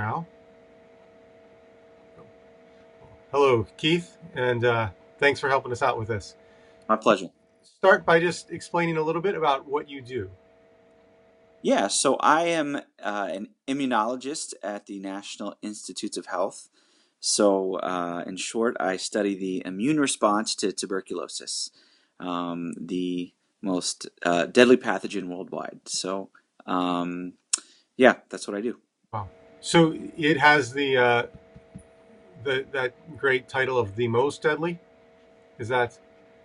now. Hello, Keith, and thanks for helping us out with this. My pleasure. Start by just explaining a little bit about what you do. Yeah, so I am an immunologist at the National Institutes of Health. So, in short, I study the immune response to tuberculosis, the most deadly pathogen worldwide. So, um, yeah, that's what I do. Wow. So it has the that great title of the most deadly. Is that?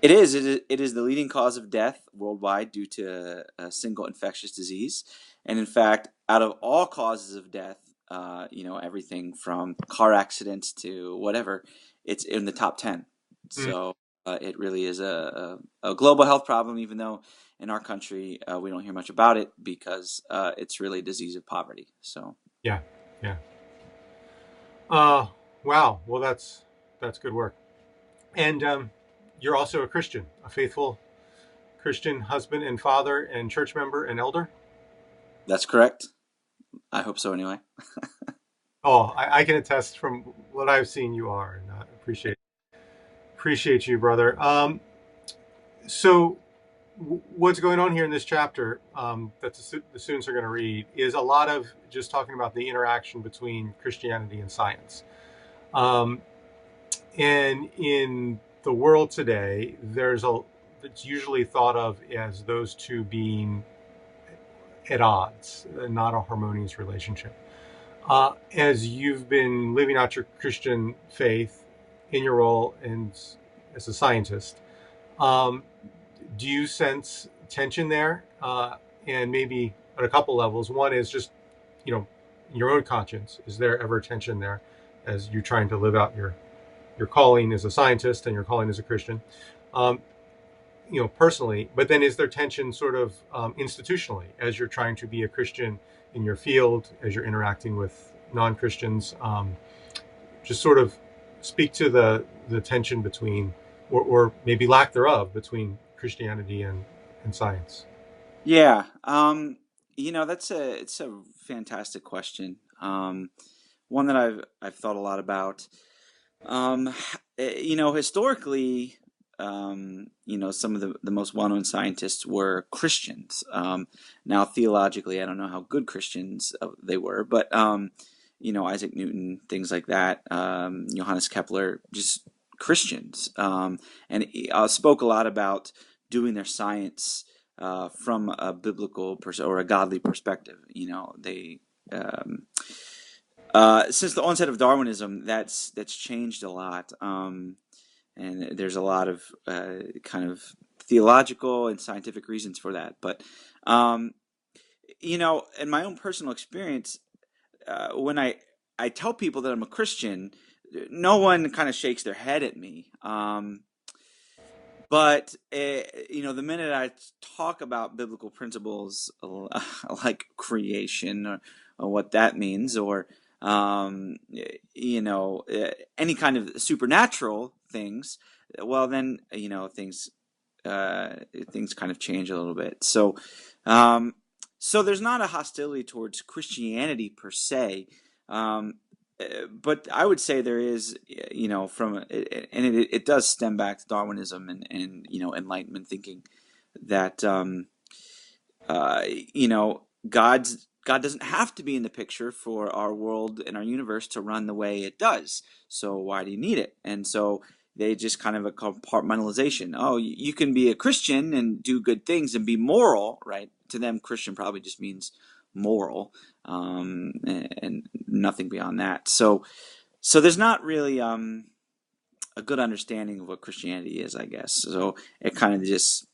It is the leading cause of death worldwide due to a single infectious disease. And in fact, out of all causes of death, everything from car accidents to whatever, it's in the top 10. Mm, So it really is a global health problem, even though in our country we don't hear much about it because it's really a disease of poverty. So, yeah, yeah. Uh, wow. Well, that's good work. And you're also a Christian, a faithful Christian husband and father and church member and elder. that's correct. I hope so anyway. Oh, I can attest from what I've seen you are, and I appreciate you, brother. So what's going on here in this chapter that the students are going to read is a lot of just talking about the interaction between Christianity and science. Um, and in the world today, it's usually thought of as those two being at odds, not a harmonious relationship. As you've been living out your Christian faith in your role and as a scientist, um, do you sense tension there? And maybe at a couple levels. One is just, your own conscience. Is there ever tension there as you're trying to live out your calling as a scientist and your calling as a Christian? Um, personally, but then is there tension sort of institutionally as you're trying to be a Christian in your field, as you're interacting with non-Christians? Just sort of speak to the tension between, or maybe lack thereof, between Christianity and science. Yeah, it's a fantastic question. One that I've thought a lot about. Um, Historically, some of the most well-known scientists were Christians. Now, theologically, I don't know how good Christians they were, but Isaac Newton, things like that, Johannes Kepler, just Christians, and he spoke a lot about doing their science from a biblical or a godly perspective. Um, since the onset of Darwinism, that's changed a lot, and there's a lot of kind of theological and scientific reasons for that. But um, in my own personal experience, when I tell people that I'm a Christian, no one kind of shakes their head at me. But the minute I talk about biblical principles like creation or what that means, or any kind of supernatural things, well, then things kind of change a little bit. Um, so there's not a hostility towards Christianity per se. Um, but I would say there is, it does stem back to Darwinism and Enlightenment thinking that uh, you know God doesn't have to be in the picture for our world and our universe to run the way it does. So why do you need it? And so they just kind of a compartmentalization. Oh, you can be a Christian and do good things and be moral, right? To them, Christian probably just means moral, and nothing beyond that. So there's not really a good understanding of what Christianity is, I guess. So it kind of just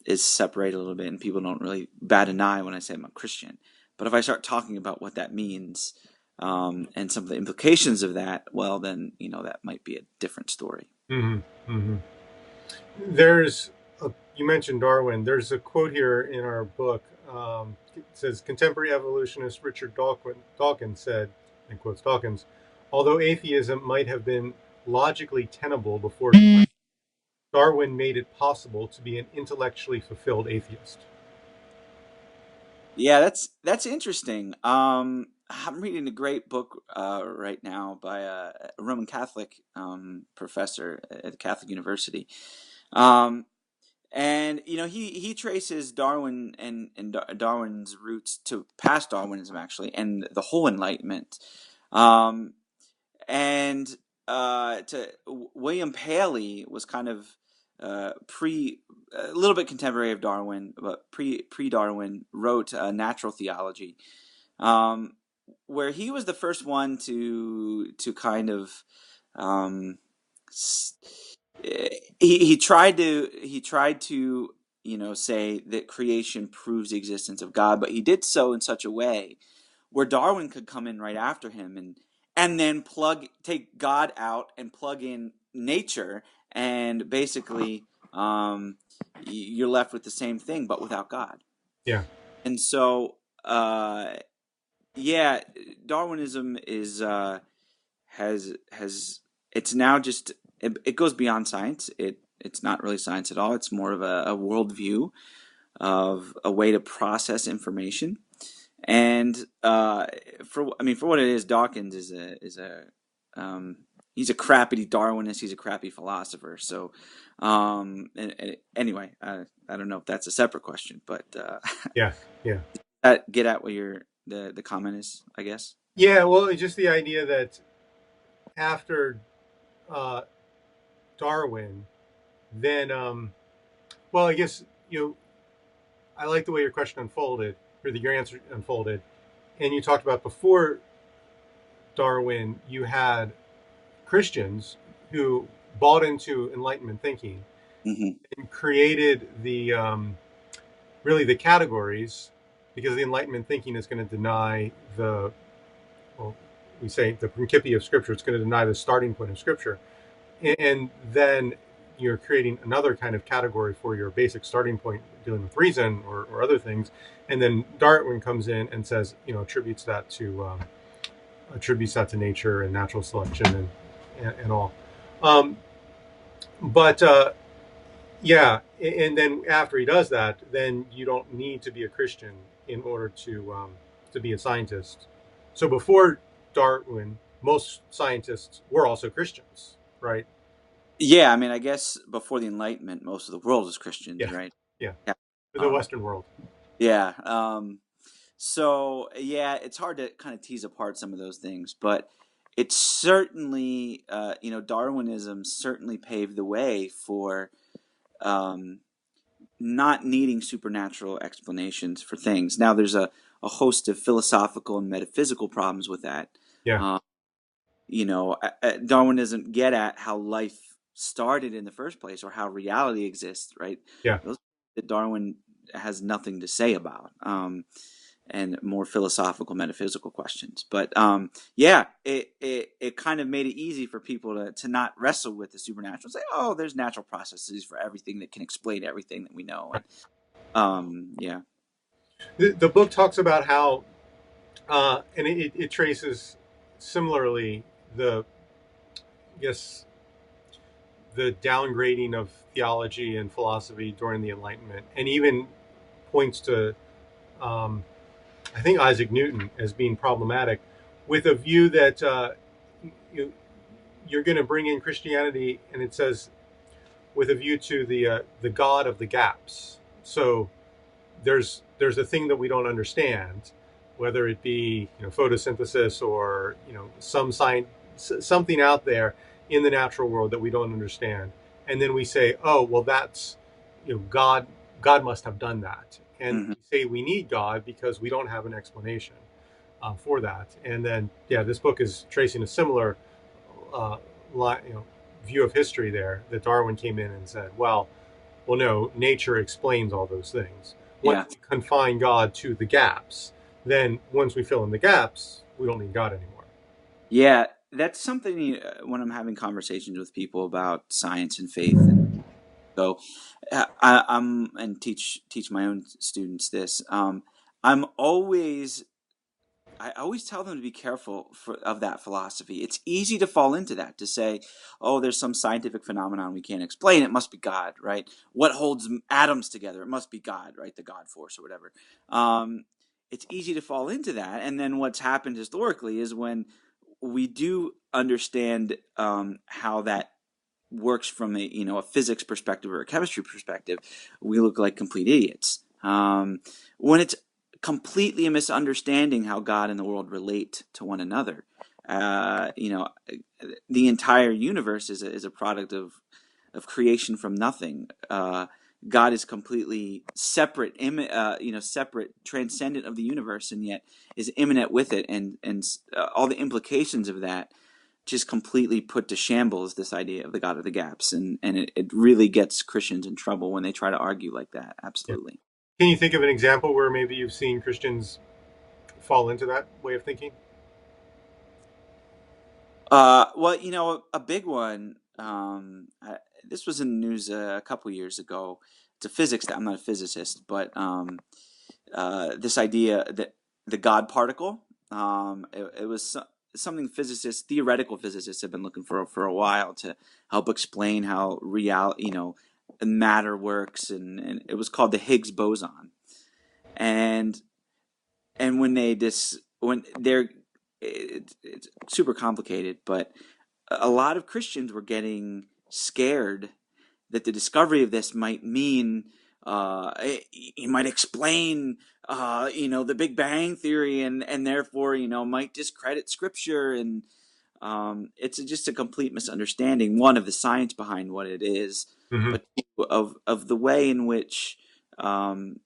is separated a little bit, and people don't really bat an eye when I say I'm a Christian. But if I start talking about what that means and some of the implications of that, well, then that might be a different story. Hmm. Hmm. You mentioned Darwin. There's a quote here in our book. It says contemporary evolutionist Richard Dawkins said, in quotes Dawkins, although atheism might have been logically tenable before Darwin made it possible to be an intellectually fulfilled atheist. Yeah, that's interesting. I'm reading a great book right now by a Roman Catholic professor at a Catholic university. Um, and he traces Darwin and Darwin's roots to past Darwinism, actually, and the whole Enlightenment. Um, and to William Paley was kind of pre a little bit contemporary of Darwin, but pre Darwin wrote Natural Theology, um, where he was the first one to kind of um, he tried to say that creation proves the existence of God, but he did so in such a way where Darwin could come in right after him and then take God out and plug in nature, and basically you're left with the same thing but without God. Yeah, And so yeah, Darwinism is has it's now just it goes beyond science. It's not really science at all. It's more of a worldview of a way to process information. And for what it is, Dawkins is a um, he's a crappy Darwinist. He's a crappy philosopher. So and anyway, I don't know if that's a separate question, but yeah, yeah, that get at what the comment is, I guess. yeah. Well, it's just the idea that after uh, Darwin, then well, I guess I like the way your question unfolded, or your answer unfolded, and you talked about before Darwin, you had Christians who bought into Enlightenment thinking Hmm. and created the really the categories, because the Enlightenment thinking is going to deny the, well, we say the principia of Scripture. It's going to deny the starting point of Scripture, and then you're creating another kind of category for your basic starting point dealing with reason or other things, and then Darwin comes in and says, attributes that to nature and natural selection and all. Um, but yeah, and then after he does that, then you don't need to be a Christian in order to be a scientist. So before Darwin, most scientists were also Christians, right? Yeah, I mean, I guess before the Enlightenment, most of the world was Christians, Yeah, right? yeah. Yeah. The Um, Western world. yeah. So yeah, it's hard to kind of tease apart some of those things, but it's certainly, Darwinism certainly paved the way for um, not needing supernatural explanations for things. Now, there's a host of philosophical and metaphysical problems with that. Yeah, Um, Darwin doesn't get at how life started in the first place or how reality exists, right? yeah. Those that Darwin has nothing to say about, and more philosophical, metaphysical questions. But yeah, it kind of made it easy for people to not wrestle with the supernatural. Say, oh, there's natural processes for everything that can explain everything that we know, and yeah. The book talks about how, and it traces similarly the, I guess, the downgrading of theology and philosophy during the Enlightenment, and even points to, um, I think, Isaac Newton as being problematic, with a view that you, you're going to bring in Christianity, and it says with a view to the God of the gaps. So there's a thing that we don't understand, whether it be photosynthesis or some science, something out there in the natural world that we don't understand, and then we say, oh well, that's God must have done that, and Hmm. we say we need God because we don't have an explanation for that. And then yeah, this book is tracing a similar uh, view of history there, that Darwin came in and said, well, no, nature explains all those things. Once Yeah. we confine God to the gaps, then once we fill in the gaps, we don't need God anymore. Yeah, that's something when I'm having conversations with people about science and faith, and so I'm and teach my own students this. I'm always I always tell them to be careful of that philosophy. It's easy to fall into that, to say, "Oh, there's some scientific phenomenon we can't explain. It must be God, right? What holds atoms together? It must be God, right? The God force or whatever." Um, it's easy to fall into that. And then what's happened historically is when we do understand how that works from a physics perspective or a chemistry perspective, we look like complete idiots. When it's completely a misunderstanding how God and the world relate to one another, the entire universe is a product of creation from nothing. God is completely separate, separate, transcendent of the universe, and yet is immanent with it, and all the implications of that just completely put to shambles this idea of the God of the gaps, and it really gets Christians in trouble when they try to argue like that. Yeah. Absolutely. Can you think of an example where maybe you've seen Christians fall into that way of thinking? Well, a big one. This was in the news a couple years ago. It's a physics. I'm not a physicist, but this idea that the God particle. It was something theoretical physicists, have been looking for a while to help explain how matter works, and it was called the Higgs boson. And when it's super complicated, but a lot of Christians were getting scared that the discovery of this might mean it might explain the Big Bang theory, and therefore might discredit Scripture, and it's just a complete misunderstanding, one, of the science behind what it is, Hmm. but two, of the way in which um,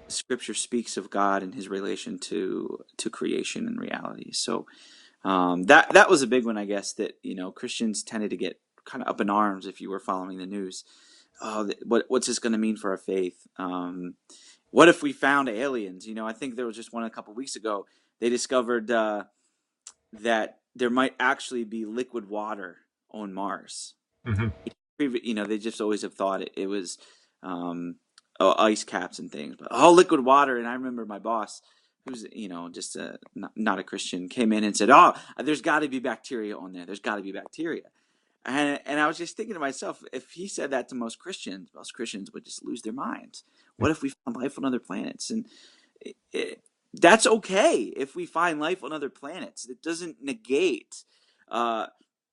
Scripture speaks of God and His relation to creation and reality. So that was a big one, I guess, that Christians tended to get kind of up in arms if you were following the news. Oh, what's this going to mean for our faith? What if we found aliens? I think there was just one a couple weeks ago. They discovered that there might actually be liquid water on Mars. Hmm. They just always have thought it was um, ice caps and things, but liquid water. And I remember my boss, who's just not a Christian, came in and said, "Oh, there's got to be bacteria on there. There's got to be bacteria." And I was just thinking to myself, if he said that to most Christians would just lose their minds. What if we found life on other planets? And that's okay if we find life on other planets. It doesn't negate, uh,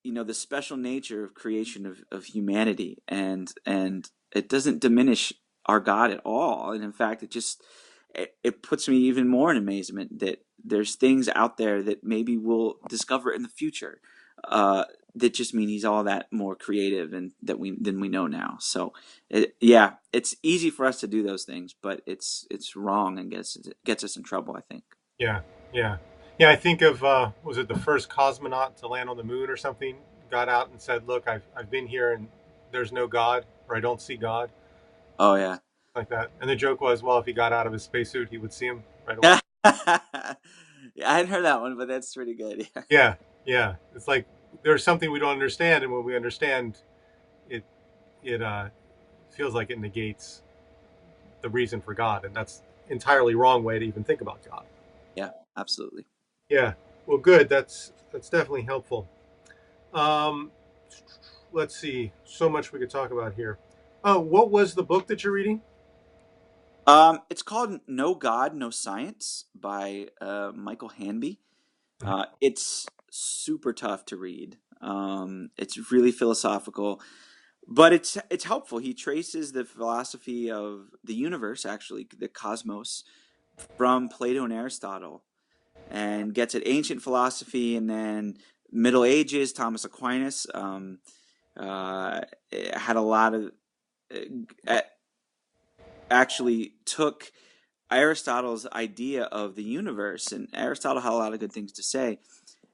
the special nature of creation of humanity, and it doesn't diminish our God at all. And in fact, it puts me even more in amazement that there's things out there that maybe we'll discover in the future. That just mean he's all that more creative and than we know now. So, yeah, it's easy for us to do those things, but it's wrong and gets us in trouble, I think. Yeah, yeah, yeah. I think of was it the first cosmonaut to land on the moon or something? Got out and said, "Look, I've been here and there's no God, or I don't see God," Oh yeah. like that. And the joke was, well, if he got out of his spacesuit, he would see him right away. Yeah, I hadn't heard that one, but that's pretty good. Yeah. Yeah, yeah. It's like there's something we don't understand, and when we understand it, it feels like it negates the reason for God, and that's entirely wrong way to even think about God. Yeah, absolutely. Yeah. Well, good. That's definitely helpful. Um, let's see. So much we could talk about here. Oh, what was the book that you're reading? It's called No God, No Science by Michael Hanby. It's super tough to read. It's really philosophical, but it's helpful. He traces the philosophy of the universe, actually, the cosmos, from Plato and Aristotle, and gets at ancient philosophy, and then Middle Ages. Thomas Aquinas uh, had a lot of uh, actually took Aristotle's idea of the universe, and Aristotle had a lot of good things to say,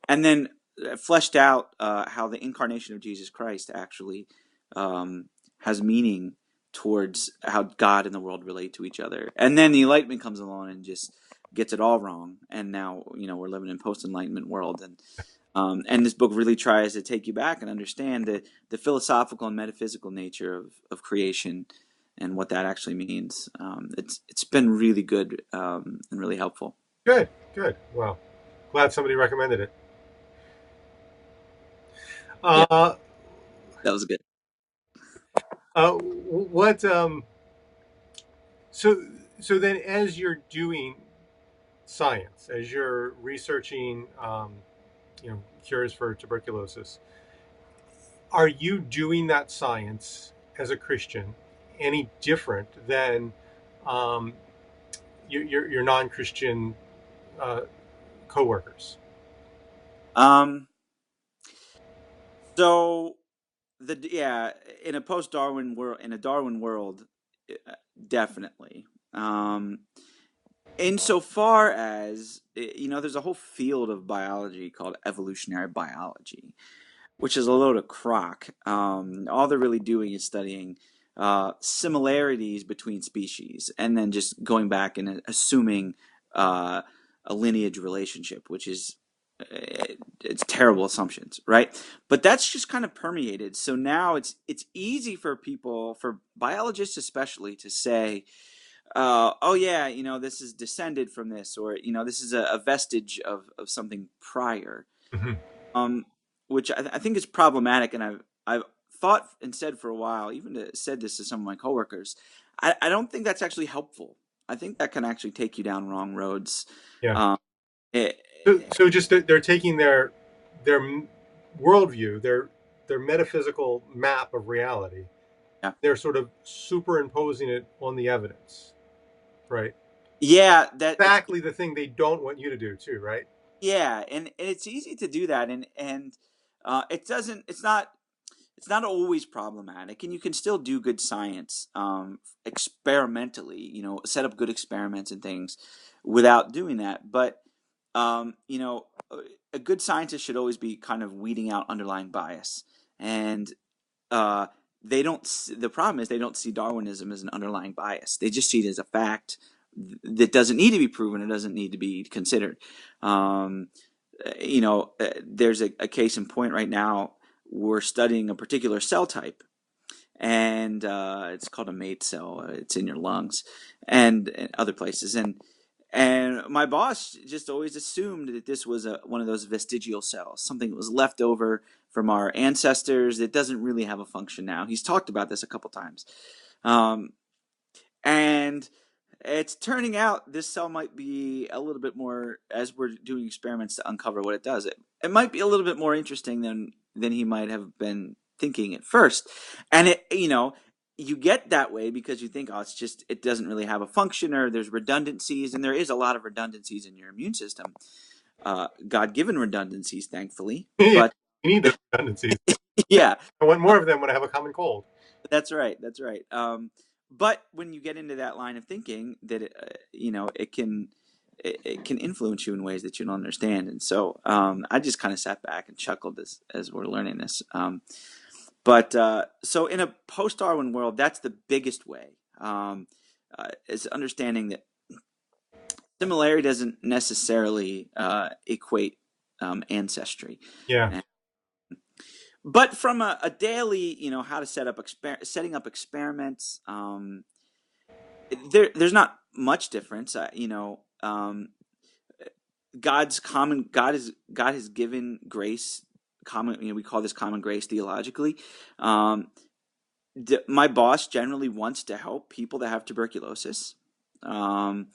and then fleshed out how the incarnation of Jesus Christ actually has meaning towards how God and the world relate to each other. And then the Enlightenment comes along and just gets it all wrong. And now we're living in post-Enlightenment world, and this book really tries to take you back and understand the philosophical and metaphysical nature of creation and what that actually means. It's been really good and really helpful. Good, good. Well, glad somebody recommended it. Yeah, Uh, that was good. what? So then, as you're doing, science, as you're researching, cures for tuberculosis, are you doing that science as a Christian any different than um, your non-Christian uh, Um, so yeah, in a post-Darwin world, in a Darwin world, uh, definitely. Um, Insofar as, there's a whole field of biology called evolutionary biology, which is a load of crock. All they're really doing is studying similarities between species, and then just going back and assuming uh, a lineage relationship, which is it's terrible assumptions, right? But that's just kind of permeated. So now it's easy for people, for biologists especially, to say, oh yeah, this is descended from this, or this is a vestige of something prior, coworkers? um, which I think is problematic. And I've thought and said for a while, said this to some of my coworkers. I don't think that's actually helpful. I think that can actually take you down wrong roads. Yeah. Um, it, So just that they're taking their worldview, their metaphysical map of reality. yeah, They're sort of superimposing it on the evidence, right? yeah, that it's Exactly the thing they don't want you to do, too, right? yeah, and it's easy to do that, and it doesn't. It's not always problematic, and you can still do good science experimentally, set up good experiments and things without doing that. But a good scientist should always be kind of weeding out underlying bias. And uh, the problem is they don't see Darwinism as an underlying bias. They just see it as a fact that doesn't need to be proven. It doesn't need to be considered. Um, there's a case in point right now. We're studying a particular cell type, and it's called a mate cell. It's in your lungs and other places. And my boss just always assumed that this was one of those vestigial cells, something that was left over from our ancestors that doesn't really have a function now. He's talked about this a couple times. Um, and it's turning out this cell might be a little bit more, as we're doing experiments to uncover what it does. It might be a little bit more interesting than he might have been thinking at first. And you get that way because you think, oh, it doesn't really have a function, or there's redundancies, and there is a lot of redundancies in your immune system. God-given redundancies, thankfully. Yeah, But you need those redundancies. yeah, I want more of them when I have a common cold. that's right. That's right. But when you get into that line of thinking, that it can influence you in ways that you don't understand. And so I just kind of sat back and chuckled as we're learning this. But so in a post-Darwin world, that's the biggest way, is understanding that similarity doesn't necessarily equate ancestry. Yeah. But from a daily, how to setting up experiments, there's not much difference. God has given grace. Common, we call this common grace theologically. Um, my boss generally wants to help people that have tuberculosis. Um,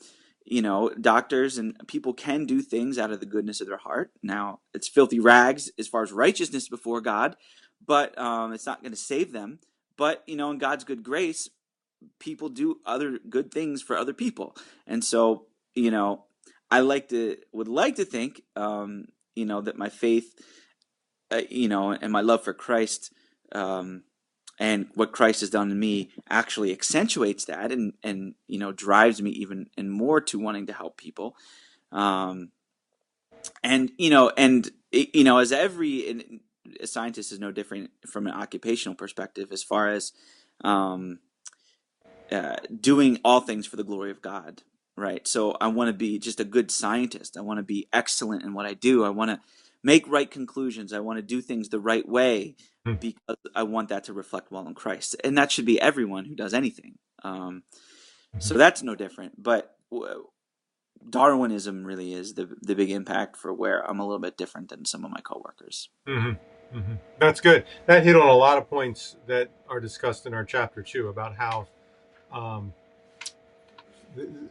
Doctors and people can do things out of the goodness of their heart. Now, it's filthy rags as far as righteousness before God, but it's not going to save them. But in God's good grace, people do other good things for other people, and so I would like to think that my faith, and my love for Christ, um, and what Christ has done in me actually accentuates that, and drives me even and more to wanting to help people. Um, as a scientist is no different from an occupational perspective, as far as um, doing all things for the glory of God, right? So I want to be just a good scientist. I want to be excellent in what I do. I want to make right conclusions. I want to do things the right way because I want that to reflect well in Christ. And that should be everyone who does anything. So that's no different. But Darwinism really is the big impact for where I'm a little bit different than some of my coworkers. Hmm. Hmm. That's good. That hit on a lot of points that are discussed in our chapter 2 about how um,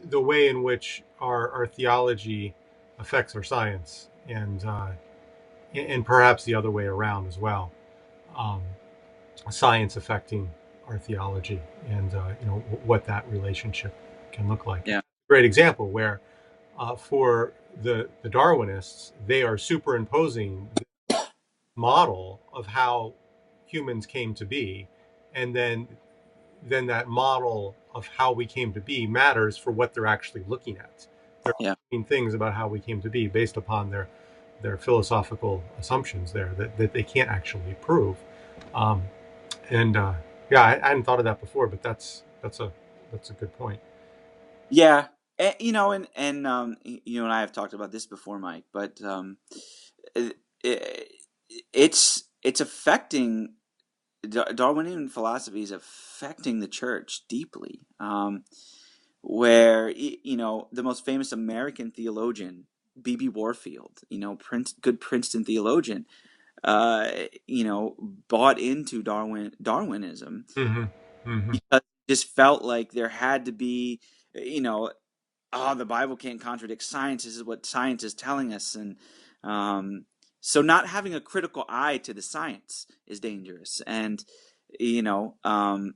the way in which our theology affects our science, and perhaps the other way around as well. Um, Science affecting our theology, and what that relationship can look like. Yeah. Great example where for the Darwinists, they are superimposing the model of how humans came to be, and then that model of how we came to be matters for what they're actually looking at. They're Yeah. looking things about how we came to be based upon their philosophical assumptions there that they can't actually prove. Um, and Yeah, I hadn't thought of that before, but that's a good point. Yeah. You and I have talked about this before, Mike, but it, it, it's affecting Darwinian philosophy is affecting the church deeply. Where the most famous American theologian, B.B. Warfield, good Princeton theologian, uh, bought into Darwinism Mm-hmm. Mm-hmm. because it just felt like there had to be, you know, oh, the Bible can't contradict science. This is what science is telling us, and um, so not having a critical eye to the science is dangerous. You know, um,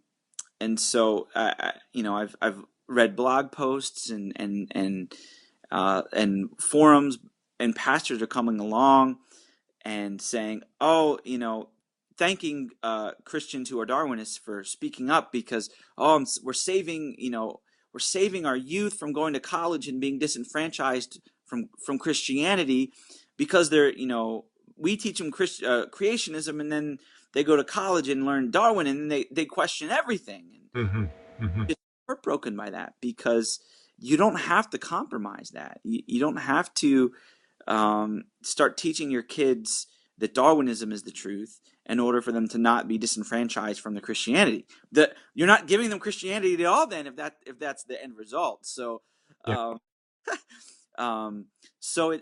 and so I've read blog posts and forums, and pastors are coming along and saying, "Oh, thanking Christians who are Darwinists for speaking up because we're saving our youth from going to college and being disenfranchised from Christianity because we teach them creationism, and then they go to college and learn Darwin, and they question everything." And Mm-hmm. Mm-hmm. just heartbroken by that because you don't have to compromise that. You don't have to start teaching your kids that Darwinism is the truth in order for them to not be disenfranchised from the Christianity. That you're not giving them Christianity at all. Then, if that's the end result, Yeah. um, um,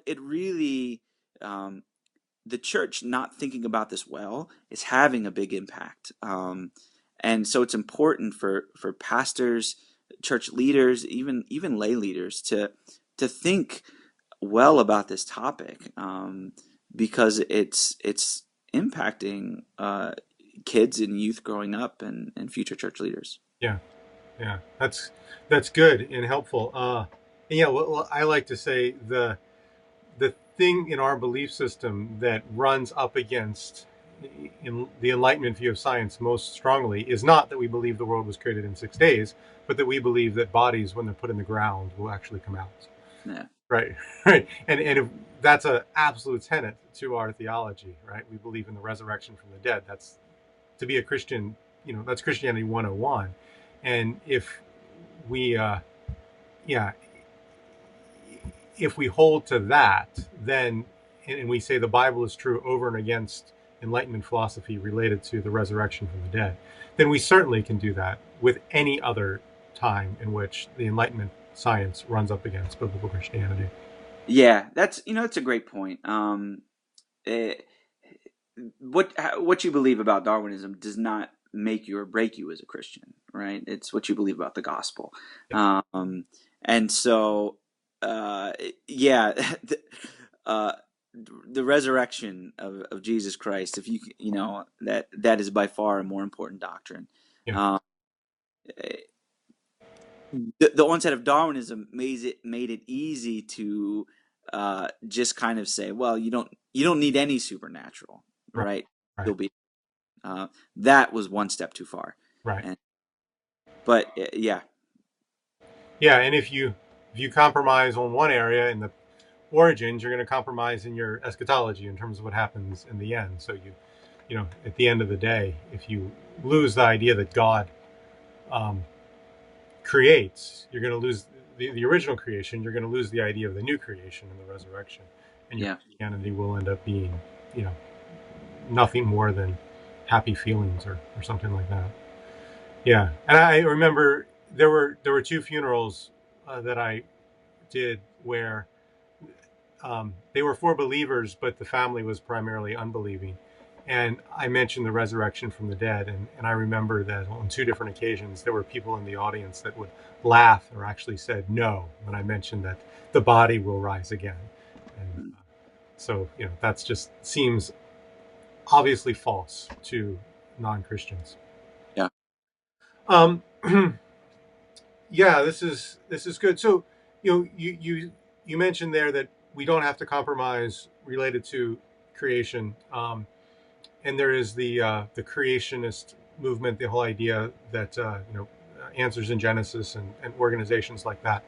it really um, the church not thinking about this well is having a big impact. And so it's important for pastors, church leaders, even lay leaders to think well about this topic, because it's impacting kids and youth growing up and future church leaders. Yeah. Yeah. That's good and helpful. And yeah. Well, I like to say the thing in our belief system that runs up against in the Enlightenment view of science most strongly is not that we believe the world was created in 6 days, but that we believe that bodies, when they're put in the ground, will actually come out. Yeah, Right, right, and if that's an absolute tenet to our theology, right? We believe in the resurrection from the dead. That's to be a Christian. That's Christianity 101. And if we, yeah, if we hold to that, then and we say the Bible is true over and against Enlightenment philosophy related to the resurrection from the dead, then we certainly can do that with any other time in which the Enlightenment science runs up against biblical Christianity. yeah, that's a great point. Eh, what you believe about Darwinism does not make you or break you as a Christian, right? It's what you believe about the gospel. Yeah. Um, and so, uh, yeah, uh, the resurrection of Jesus Christ, if that is by far a more important doctrine. Yeah. Um, the onset of Darwinism made it easy to just kind of say, well, you don't need any supernatural, Right. right? Right. You'll be that was one step too far. Right. And but yeah, Yeah. And if you compromise on one area in the origins, you're going to compromise in your eschatology in terms of what happens in the end. So at the end of the day, if you lose the idea that God um, creates, you're going to lose the original creation. You're going to lose the idea of the new creation and the resurrection, and your yeah, Christianity will end up being, you know, nothing more than happy feelings or something like that. Yeah, and I remember there were two funerals that I did where they were for believers, but the family was primarily unbelieving, And I mentioned the resurrection from the dead, and I remember that on two different occasions there were people in the audience that would laugh or actually said no when I mentioned that the body will rise again. And Mm. so, that's just seems obviously false to non-Christians. Yeah. Um, yeah, this is good. So, you mentioned there that we don't have to compromise related to creation. And there is the creationist movement, the whole idea that answers in Genesis and organizations like that.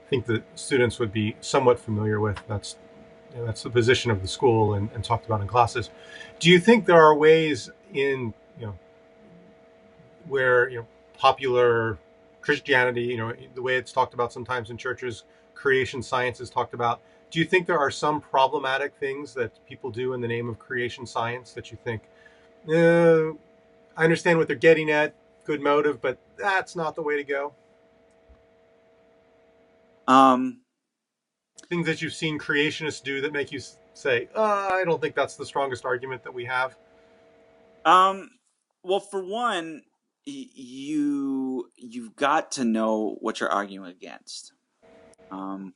I think the students would be somewhat familiar with. That's the position of the school and talked about in classes. Do you think there are ways in where popular Christianity, the way it's talked about sometimes in churches, creation science is talked about. Do you think there are some problematic things that people do in the name of creation science that you think, uh, I understand what they're getting at, good motive, but that's not the way to go? Um, Things that you've seen creationists do that make you say, I don't think that's the strongest argument that we have. um, well, for one, you've got to know what you're arguing against. Um,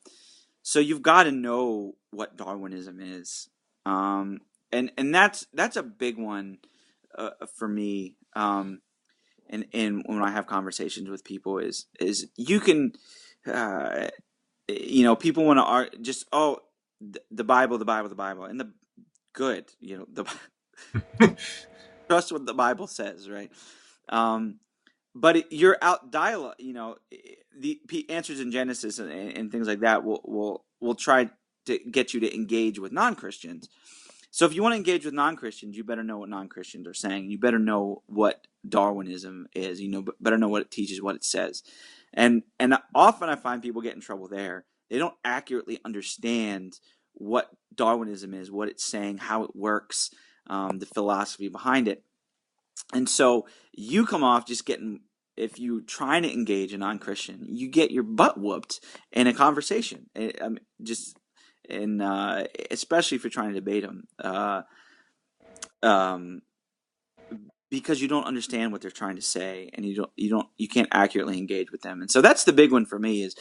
so you've got to know what Darwinism is, um, and that's a big one for me. And when I have conversations with people, is you can, uh, people want to just the Bible, the Bible, the Bible, and the good, the trust what the Bible says, right? Um, but you're out dialogue, the answers in Genesis and things like that will try to get you to engage with non-Christians. So if you want to engage with non-Christians, you better know what non-Christians are saying. You better know what Darwinism is. Better know what it teaches, what it says. And often I find people get in trouble there. They don't accurately understand what Darwinism is, what it's saying, how it works, the philosophy behind it. And so you come off just getting, if you trying to engage a non-Christian, you get your butt whooped in a conversation. I mean, just and especially if you're trying to debate them, um, because you don't understand what they're trying to say, and you can't accurately engage with them. And so that's the big one for me is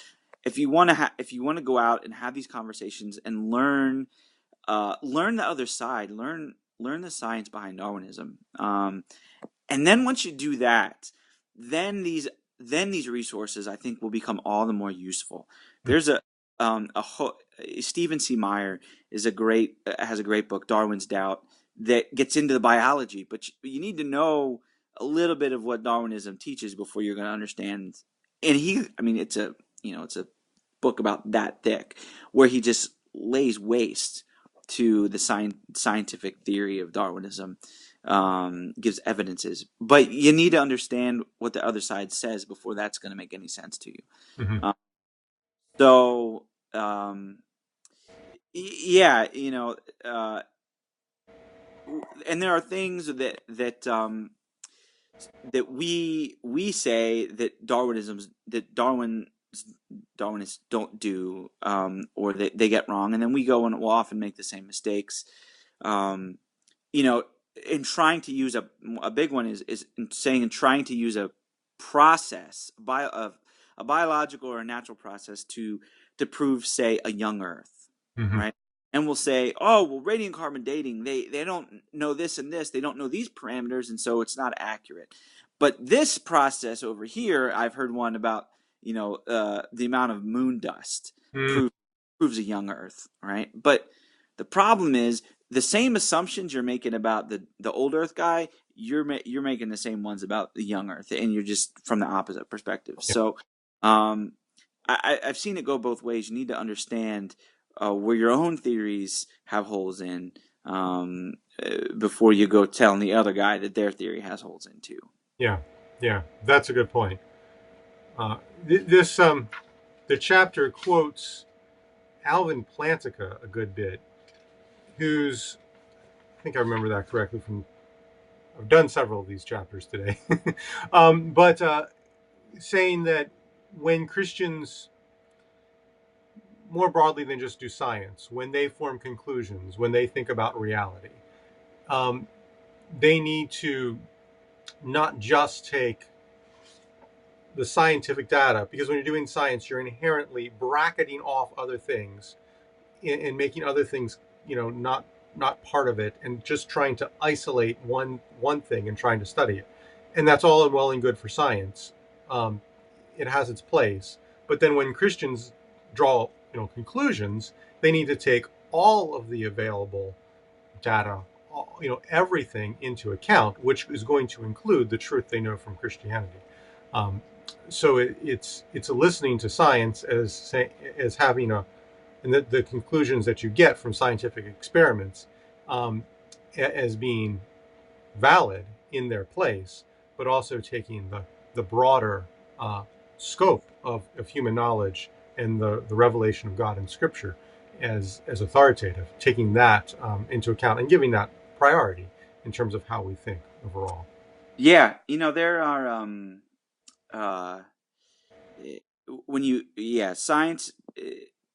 if you want to if you want to go out and have these conversations and learn the other side, learn the science behind Darwinism. And then once you do that, then these resources I think will become all the more useful. There's Stephen C. Meyer has a great book, Darwin's Doubt, that gets into the biology, but you need to know a little bit of what Darwinism teaches before you're going to understand. And I mean, it's a book about that thick, where he just lays waste to the scientific theory of Darwinism, gives evidences, but you need to understand what the other side says before that's going to make any sense to you. Mm-hmm. Um, so, yeah, and there are things that we say that Darwinists don't do, or that they get wrong, and then we go and we'll often make the same mistakes. Um, you know, in trying to use a big one is in saying and trying to use a process, a biological or a natural process to prove, say, a young Earth, Mm-hmm. right? And we'll say, oh, well, radiant carbon dating, they don't know this and this, they don't know these parameters, and so it's not accurate. But this process over here, I've heard one about, the amount of moon dust Mm-hmm. proves proves a young Earth, right? But the problem is the same assumptions you're making about the old Earth guy, you're making the same ones about the young Earth, and you're just from the opposite perspective. Yeah. So, I've seen it go both ways. You need to understand where your own theories have holes in, before you go telling the other guy that their theory has holes in too. Yeah. Yeah. That's a good point. This the chapter quotes Alvin Plantinga a good bit, who's, I think I remember that correctly from, I've done several of these chapters today, but saying that when Christians, more broadly than just do science, when they form conclusions, when they think about reality, um, they need to not just take the scientific data, because when you're doing science, you're inherently bracketing off other things and making other things, not part of it, and just trying to isolate one thing and trying to study it. And that's all well and good for science. Um, it has its place. But then when Christians draw, conclusions, they need to take all of the available data, everything into account, which is going to include the truth they know from Christianity. Um, so it's a listening to science as having and the conclusions that you get from scientific experiments, um, as being valid in their place, but also taking the broader uh, scope of human knowledge and the revelation of God in Scripture as authoritative, taking that into account and giving that priority in terms of how we think overall. Yeah, there are uh eh, science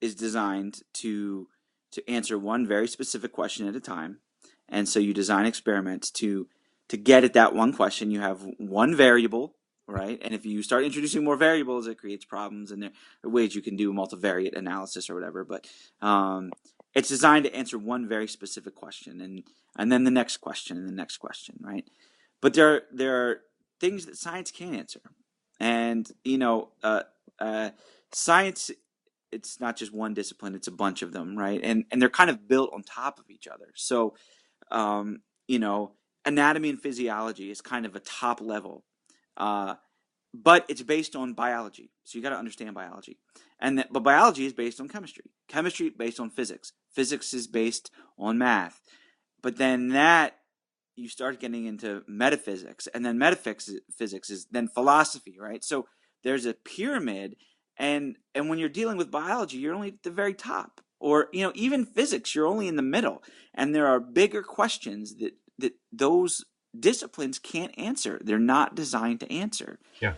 is designed to answer one very specific question at a time. And so you design experiments to get at that one question. You have one variable, right? And if you start introducing more variables, it creates problems, and there are ways you can do multivariate analysis or whatever. But it's designed to answer one very specific question, and then the next question and the next question, right? But there are things that science can't answer, and science, it's not just one discipline; it's a bunch of them, right? And they're kind of built on top of each other. So, um, you know, anatomy and physiology is kind of a top level, uh, but it's based on biology. So you got to understand biology, but biology is based on chemistry. Chemistry based on physics. Physics is based on math. But then that you start getting into metaphysics, and then metaphysics is then philosophy, right? So there's a pyramid, and when you're dealing with biology, you're only at the very top, or even physics, you're only in the middle, and there are bigger questions that those disciplines can't answer. They're not designed to answer Yeah.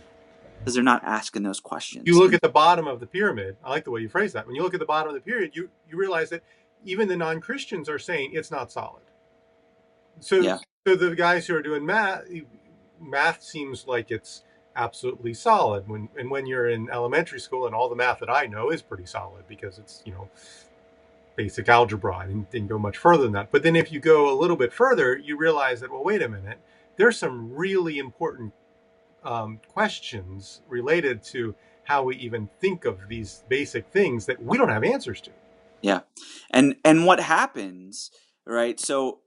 because they're not asking those You questions. look And at the bottom of the pyramid. I like the way you phrase that. When you look at the bottom of the pyramid, you realize that even the non-Christians are saying it's not solid. So yeah, so the guys who are doing math seems like it's absolutely solid when you're in elementary school, and all the math that I know is pretty solid because it's basic algebra. I didn't go much further than that. But then if you go a little bit further, you realize that, well, wait a minute, there's some really important questions related to how we even think of these basic things that we don't have answers to. yeah. And what happens, right? So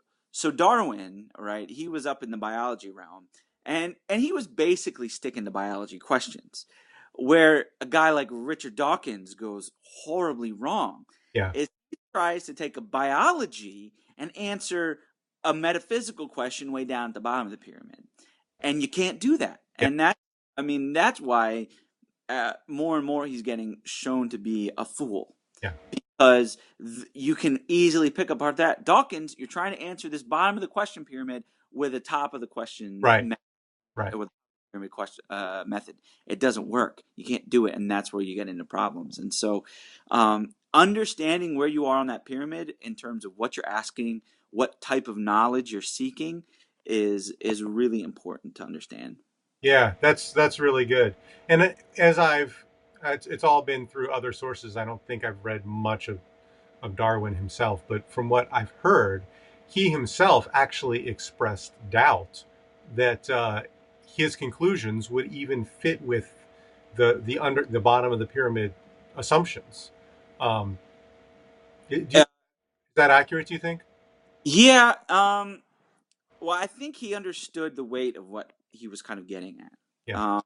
Darwin, right? He was up in the biology realm, and he was basically sticking to biology questions. Where a guy like Richard Dawkins goes horribly wrong Yeah. is he tries to take a biology and answer a metaphysical question way down at the bottom of the pyramid. And you can't do that. Yeah. And that's why more and more he's getting shown to be a fool, Yeah. because you can easily pick apart that. Dawkins, you're trying to answer this bottom of the question pyramid with a top of the question Right. Right. with pyramid question method. It doesn't work. You can't do it, and that's where you get into problems. And so, understanding where you are on that pyramid in terms of what you're asking, what type of knowledge you're seeking, is really important to understand. Yeah, that's really good. And as it's all been through other sources. I don't think I've read much of Darwin himself, but from what I've heard, he himself actually expressed doubt that his conclusions would even fit with the bottom of the pyramid assumptions. Um, is that accurate? Do you think? Yeah. Well, I think he understood the weight of what he was kind of getting at. Yeah. Um,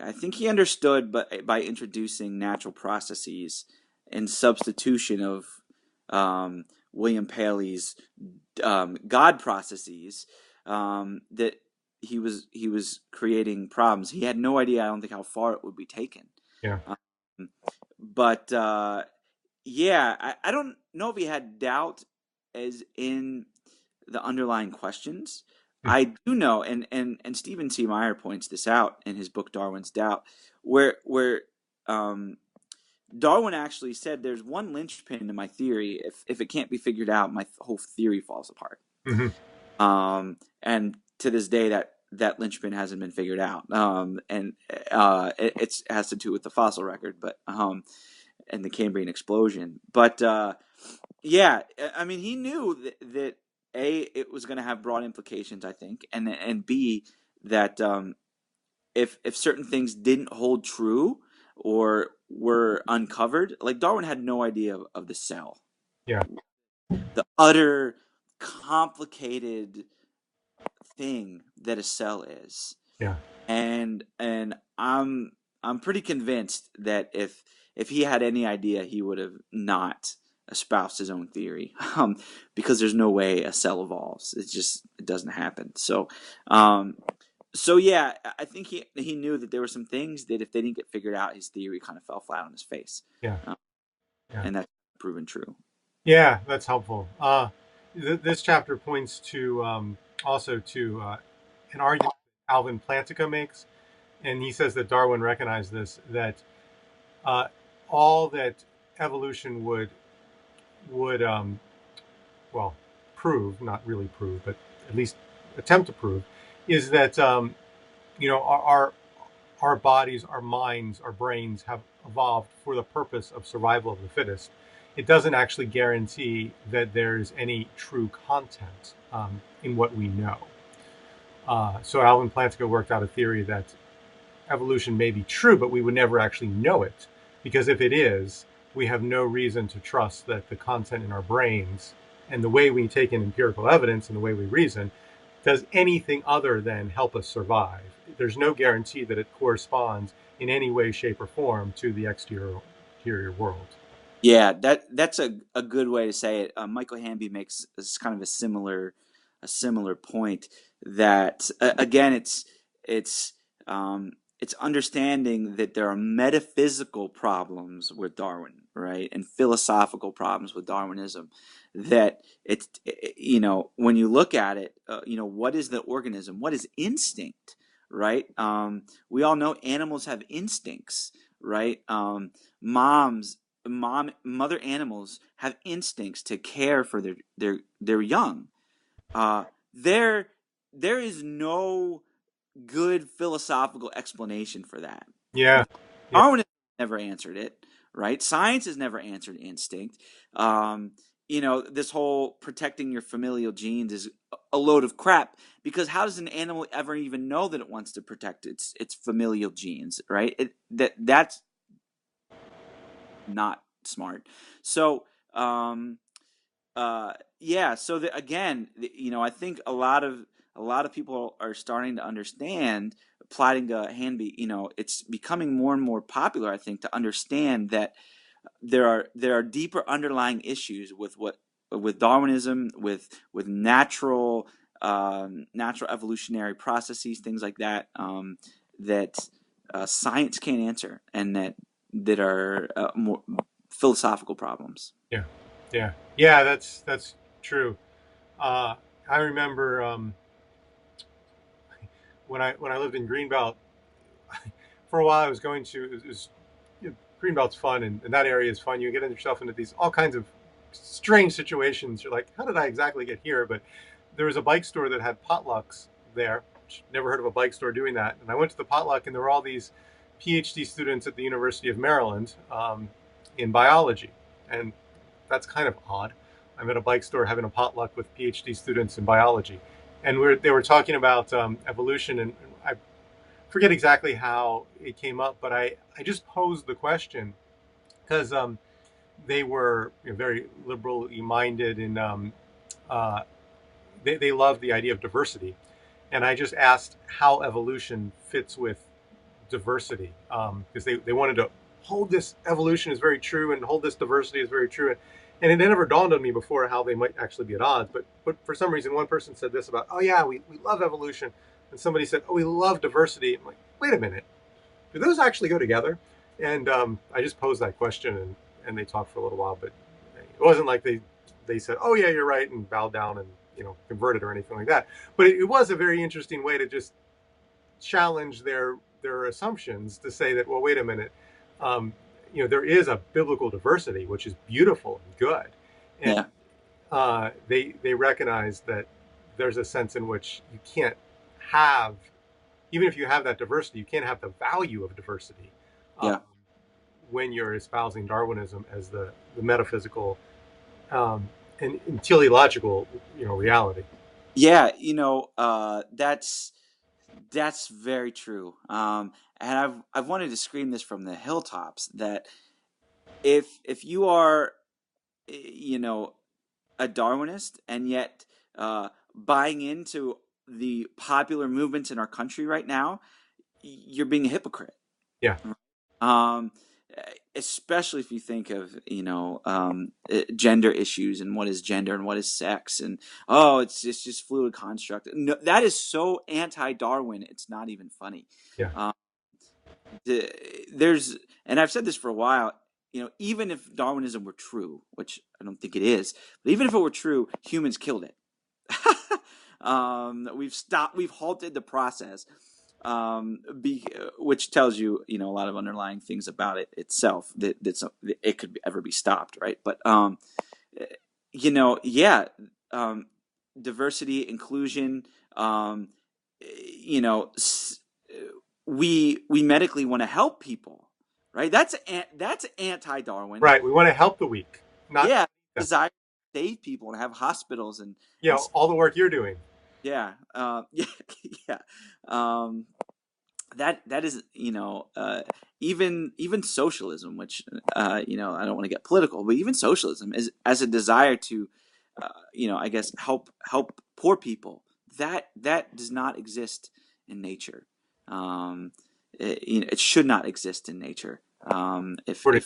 I think he understood, but by introducing natural processes in substitution of William Paley's God processes, that he was creating problems. He had no idea, I don't think, how far it would be taken. Yeah. Um, but yeah, I don't know if he had doubt as in the underlying questions. Hmm. I do know, and Stephen C. Meyer points this out in his book Darwin's Doubt, where um, Darwin actually said, "There's one linchpin to my theory. If it can't be figured out, my whole theory falls apart." Mm-hmm. And to this day, that linchpin hasn't been figured out. And it has to do with the fossil record, but and the Cambrian explosion. But yeah, I mean, he knew that A, it was going to have broad implications, I think, and B, that if certain things didn't hold true or were uncovered, like Darwin had no idea of the cell, Yeah. the utter complicated thing that a cell is. Yeah. And I'm pretty convinced that if he had any idea, he would have not espoused his own theory, because there's no way a cell evolves. It doesn't happen. Um, so yeah, I think he knew that there were some things that if they didn't get figured out, his theory kind of fell flat on his face, Yeah. uh, Yeah. and that's proven true. Yeah, that's helpful. This chapter points to also to an argument Alvin Plantinga makes, and he says that Darwin recognized this, that uh, all that evolution would well prove, not really prove, but at least attempt to prove, is that our bodies, our minds, our brains have evolved for the purpose of survival of the fittest. It doesn't actually guarantee that there's any true content in what we know. So Alvin Plantinga worked out a theory that evolution may be true, but we would never actually know it. Because if it is, we have no reason to trust that the content in our brains and the way we take in empirical evidence and the way we reason does anything other than help us survive. There's no guarantee that it corresponds in any way, shape, or form to the exterior world. Yeah, that's a good way to say it. Michael Hamby makes this kind of a similar point that again it's it's understanding that there are metaphysical problems with Darwin, right, and philosophical problems with Darwinism. That when you look at it, what is the organism? What is instinct, right? We all know animals have instincts, right? Moms mother animals have instincts to care for their young. Uh, there there is no good philosophical explanation for that. Yeah, yeah, Darwin has never answered it, right? Science has never answered instinct. Um, this whole protecting your familial genes is a load of crap, because how does an animal ever even know that it wants to protect its familial genes, right? That's not smart. So, yeah. So again, I think a lot of people are starting to understand, plotting to Hanby. It's becoming more and more popular, I think, to understand that there are deeper underlying issues with Darwinism, with natural evolutionary processes, things like that, that science can't answer, and that are more philosophical problems. yeah, yeah, yeah. That's true. Uh, I remember when I lived in Greenbelt. For a while, I was going to. Greenbelt's fun, and that area is fun. You get yourself into these all kinds of strange situations. You're like, how did I exactly get here? But there was a bike store that had potlucks there. Never heard of a bike store doing that. And I went to the potluck, and there were all these PhD students at the University of Maryland in biology, and that's kind of odd. I'm at a bike store having a potluck with PhD students in biology, and they were talking about evolution, and I forget exactly how it came up, but I just posed the question because they were very liberally minded, and uh, they loved the idea of diversity. And I just asked how evolution fits with diversity, because they wanted to hold this evolution is very true and hold this diversity is very true. And it never dawned on me before how they might actually be at odds. But for some reason, one person said this about, oh, yeah, we love evolution. And somebody said, oh, we love diversity. I'm like, wait a minute, do those actually go together? And I just posed that question, and they talked for a little while, but it wasn't like they said, oh yeah, you're right, and bowed down and converted or anything like that. But it was a very interesting way to just challenge their assumptions, to say that, well, wait a minute, um, there is a biblical diversity which is beautiful and good, and Yeah. they recognize that there's a sense in which you can't have, even if you have that diversity, you can't have the value of diversity um, Yeah. when you're espousing Darwinism as the metaphysical um, and teleological, reality. Yeah, that's very true. And I've wanted to scream this from the hilltops that if you are, you know, a Darwinist and yet buying into the popular movements in our country right now, you're being a hypocrite. Yeah, Um, Especially if you think of, gender issues and what is gender and what is sex and oh, it's just fluid construct. No, that is so anti-Darwin. It's not even funny. yeah, Um, the, there's, and I've said this for a while. Even if Darwinism were true, which I don't think it is, but even if it were true, humans killed it. We've halted the process, which tells you, a lot of underlying things about it itself that it could ever be stopped, right? But yeah, um, diversity, inclusion, um, you know, we medically want to help people, right? That's anti-Darwin. right. We want to help the weak, not Yeah, them. desire to save people and have hospitals Yeah, and all the work you're doing. yeah, yeah, yeah. Um, that is, even socialism, which I don't want to get political, but even socialism is as a desire to, I guess help poor people. That does not exist in nature. It should not exist in nature. If there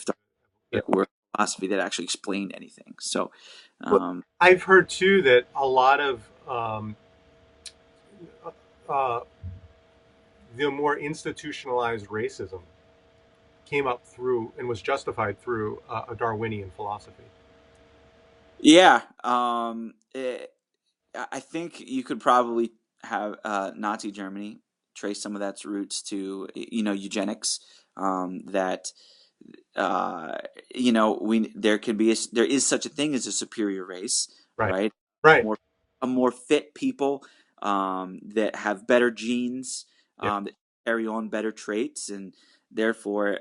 Yeah. were a philosophy that actually explained anything. So, Well, um, I've heard too that a lot of uh, the more institutionalized racism came up through and was justified through a Darwinian philosophy. yeah. I think you could probably have Nazi Germany trace some of that's roots to eugenics. That we there is such a thing as a superior race, Right. right? Right. More a more fit people that have better genes, Yeah. that carry on better traits, and therefore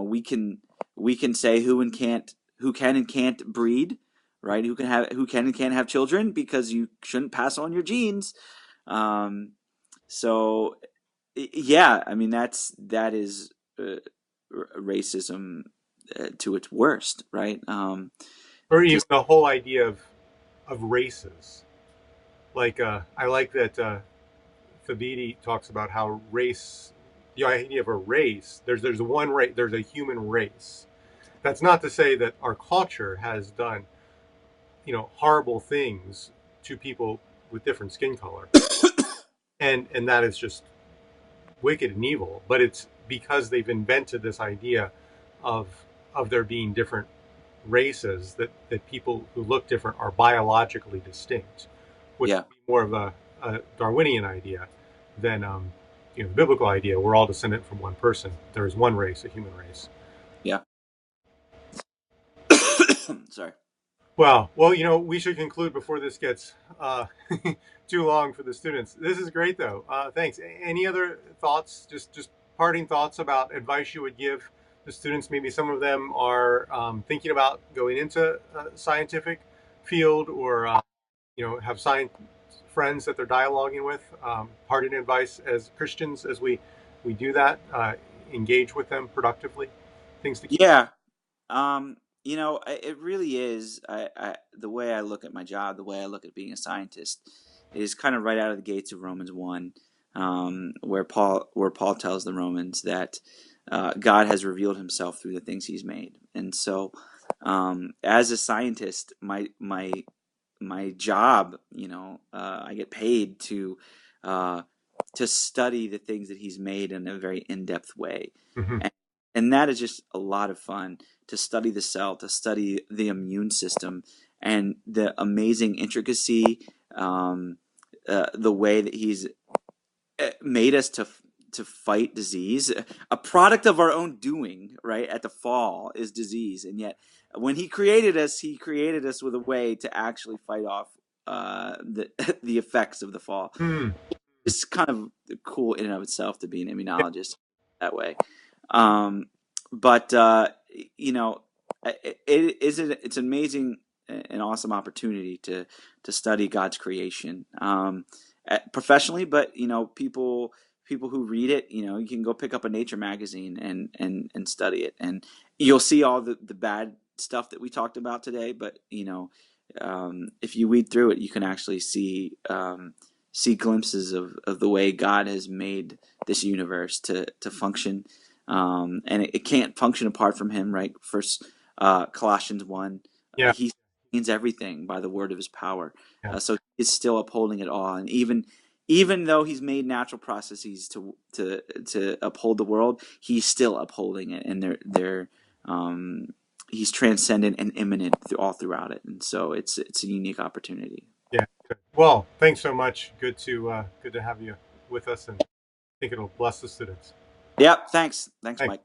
we can say who can and can't breed, right? Who can and can't have children because you shouldn't pass on your genes. Um, so yeah, I mean that is racism to its worst, right? Or even Just the whole idea of races. Like I like that Thabiti talks about how race, the idea of a race. There's one race. There's a human race. That's not to say that our culture has done horrible things to people with different skin color, and that is just wicked and evil. But it's because they've invented this idea of there being different races, that people who look different are biologically distinct, which yeah, would be more of a Darwinian idea than the biblical idea. We're all descendant from one person. There is one race, a human race. yeah. Sorry. Well, we should conclude before this gets too long for the students. This is great, though. Thanks. Any other thoughts? Just parting thoughts about advice you would give the students? Maybe some of them are thinking about going into a scientific field, or have science friends that they're dialoguing with. Parting advice as Christians as we do that, engage with them productively. Things to keep. Yeah. It really is. The way I look at my job, the way I look at being a scientist, is kind of right out of the gates of Romans 1, where Paul tells the Romans that God has revealed Himself through the things He's made, and so as a scientist, my job, I get paid uh, to study the things that He's made in a very in-depth way, Mhm. and, and that is just a lot of fun to study the cell, to study the immune system, and the amazing intricacy, the way that He's made us to fight disease. A product of our own doing, right? At the fall is disease, and yet when He created us with a way to actually fight off the the effects of the fall. Hmm. It's kind of cool in and of itself to be an immunologist that way. Um, but you know, it's an amazing and awesome opportunity to study God's creation professionally. But people who read it, you can go pick up a Nature magazine and study it, and you'll see all the bad stuff that we talked about today. But if you weed through it, you can actually see glimpses of the way God has made this universe to function, and it can't function apart from Him. Right? First, Colossians 1, Yeah. He sustains everything by the word of His power. Yeah. So He's still upholding it all, and even though He's made natural processes to uphold the world, He's still upholding it, and they're um, He's transcendent and immanent all throughout it, and so it's a unique opportunity. Yeah. Good. Well, thanks so much. Good to have you with us, and I think it'll bless the students. Yep. Thanks, Thanks. Mike.